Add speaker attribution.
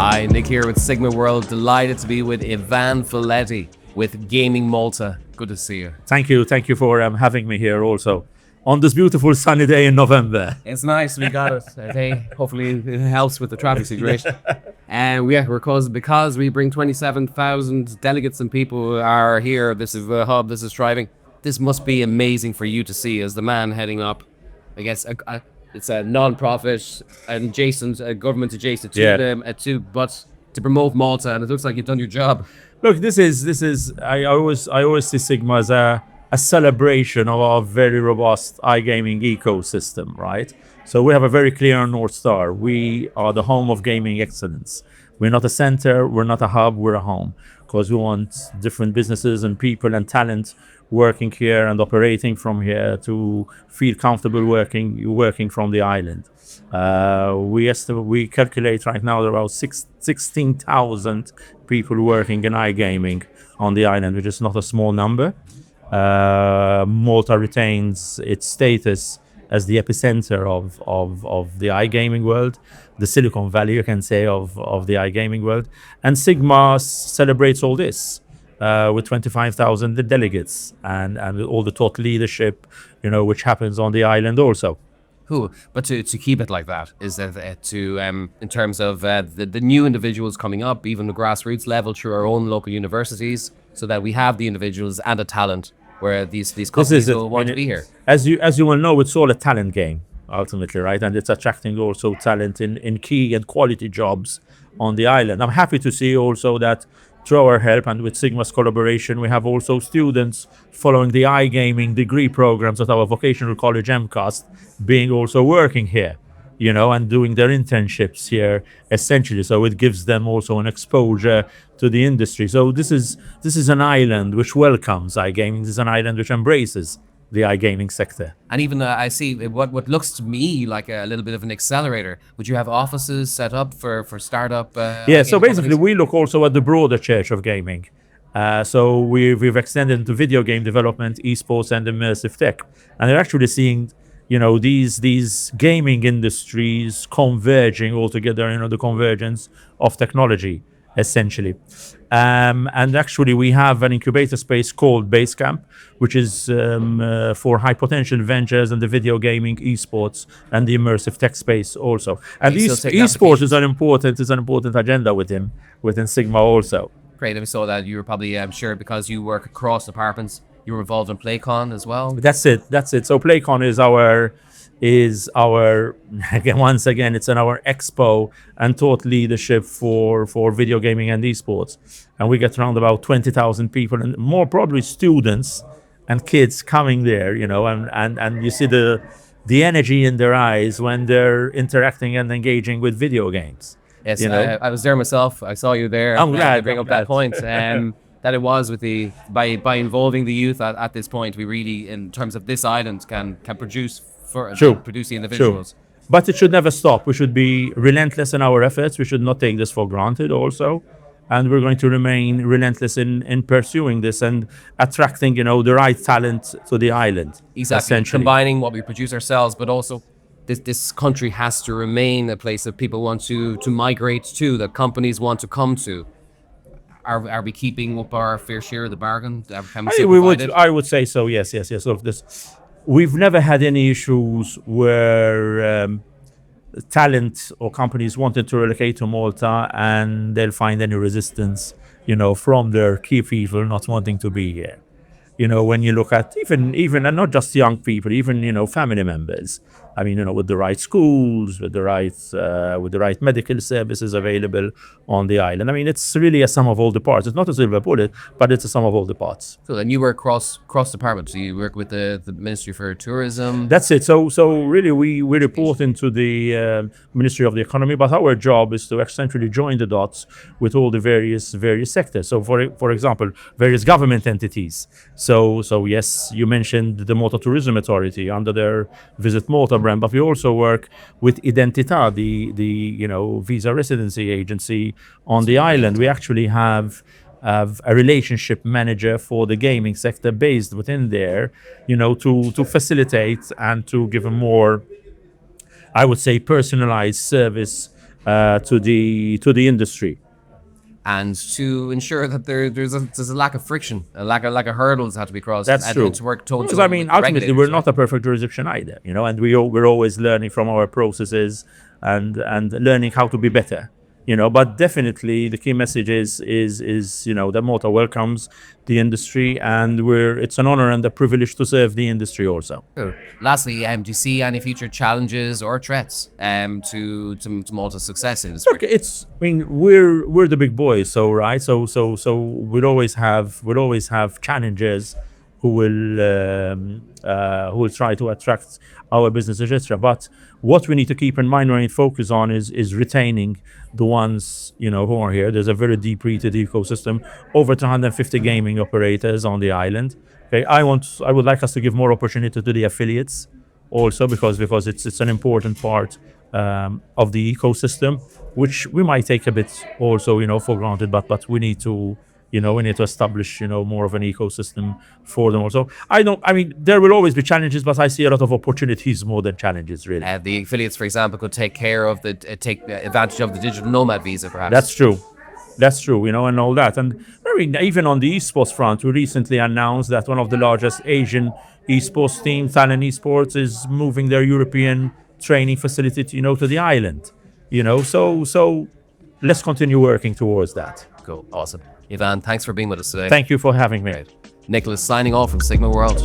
Speaker 1: Hi, Nick here with Sigma World. Delighted to be with Ivan Filletti with Gaming Malta. Good to see you.
Speaker 2: Thank you for having me here also on this beautiful sunny day in November.
Speaker 1: It's nice we got it today. Hopefully it helps with the traffic situation. And we're because we bring 27,000 delegates and people who are here. This is the hub. This is striving. This must be amazing for you to see as the man heading up. I guess it's a non-profit and adjacent, government adjacent to them, but to promote Malta, and it looks like you've done your job.
Speaker 2: Look, this is I always see Sigma as a celebration of our very robust iGaming ecosystem, right? So we have a very clear North Star. We are the home of gaming excellence. We're not a center, we're not a hub, we're a home, because we want different businesses and people and talent working here and operating from here to feel comfortable working from the island. We calculate right now there are about 16,000 people working in iGaming on the island, which is not a small number. Malta retains its status as the epicenter of the iGaming world, the Silicon Valley, you can say, of the iGaming world. And Sigma celebrates all this with 25,000 delegates and all the thought leadership, which happens on the island also.
Speaker 1: Cool, but to keep it like that is in terms of the new individuals coming up, even the grassroots level through our own local universities, so that we have the individuals and the talent where these companies will want to be here.
Speaker 2: As you well know, it's all a talent game ultimately, right? And it's attracting also talent in key and quality jobs on the island. I'm happy to see also that through our help and with Sigma's collaboration, we have also students following the iGaming degree programs at our vocational college MCAST being also working here, and doing their internships here essentially. So it gives them also an exposure to the industry. So this is an island which welcomes iGaming. This is an island which embraces the iGaming sector.
Speaker 1: And even I see what looks to me like a little bit of an accelerator. Would you have offices set up for startup?
Speaker 2: So basically we look also at the broader church of gaming. So we've extended into video game development, esports, and immersive tech. And they're actually seeing these gaming industries converging all together, the convergence of technology essentially. And actually we have an incubator space called Basecamp, which is for high potential ventures in the video gaming, esports, and the immersive tech space also. And esports is an important agenda within Sigma also.
Speaker 1: Great. I saw that you were probably, I'm sure, because you work across departments, you were involved in PlayCon as well.
Speaker 2: That's it. So PlayCon is our again, once again, it's in our expo and thought leadership for video gaming and esports. And we get around about 20,000 people and more probably students and kids coming there, and you see the energy in their eyes when they're interacting and engaging with video games.
Speaker 1: Yes, I was there myself. I saw you there.
Speaker 2: I'm glad.
Speaker 1: Bring up that point. That it was with by involving the youth at this point, we really, in terms of this island, can produce produce the individuals.
Speaker 2: True. But it should never stop. We should be relentless in our efforts. We should not take this for granted also. And we're going to remain relentless in pursuing this and attracting, the right talent to the island.
Speaker 1: Exactly. Combining what we produce ourselves, but also this country has to remain a place that people want to migrate to, that companies want to come to. Are we keeping up our fair share of the bargain?
Speaker 2: I would say so. Yes. Look, we've never had any issues where talent or companies wanted to relocate to Malta and they'll find any resistance, from their key people not wanting to be here. When you look at even and not just young people, even family members. I mean, with the right schools, with the right medical services available on the island. I mean, it's really a sum of all the parts. It's not a silver bullet, but it's a sum of all the parts.
Speaker 1: So then you work cross departments. So you work with the Ministry for Tourism.
Speaker 2: That's it. So really, we report into the Ministry of the Economy, but our job is to essentially join the dots with all the various sectors. So for example, various government entities. So yes, you mentioned the Malta Tourism Authority under their Visit Malta brand, but we also work with Identità, the visa residency agency on the island. We actually have a relationship manager for the gaming sector based within there, to facilitate and to give a more, I would say, personalized service to the industry.
Speaker 1: And to ensure that there's a lack of friction, a lack of hurdles have to be crossed.
Speaker 2: That's
Speaker 1: and
Speaker 2: true.
Speaker 1: to work toe to
Speaker 2: Because
Speaker 1: toe
Speaker 2: I mean,
Speaker 1: with the
Speaker 2: ultimately,
Speaker 1: regulators,
Speaker 2: we're
Speaker 1: right?
Speaker 2: not a perfect jurisdiction either, and we're always learning from our processes and learning how to be better. But definitely the key message is that Malta welcomes the industry, and it's an honor and a privilege to serve the industry also.
Speaker 1: Cool. Lastly, do you see any future challenges or threats to Malta's success in this?
Speaker 2: Look, we're the big boys, so right, so we'll always have challenges who will try to attract our business, etc. But what we need to keep in mind when we focus on is retaining the ones who are here. There's a very deep-rooted ecosystem, over 250 gaming operators on the island. Okay, I would like us to give more opportunity to the affiliates also, because it's an important part of the ecosystem, which we might take a bit also for granted, but we need to establish more of an ecosystem for them also. There will always be challenges, but I see a lot of opportunities more than challenges, really.
Speaker 1: The affiliates, for example, could take advantage of the digital nomad visa, perhaps.
Speaker 2: That's true, and all that. And even on the esports front, we recently announced that one of the largest Asian esports teams, Thailand Esports, is moving their European training facility to the island. So let's continue working towards that.
Speaker 1: Cool. Awesome. Ivan, thanks for being with us today.
Speaker 2: Thank you for having me.
Speaker 1: Nicholas signing off from Sigma World.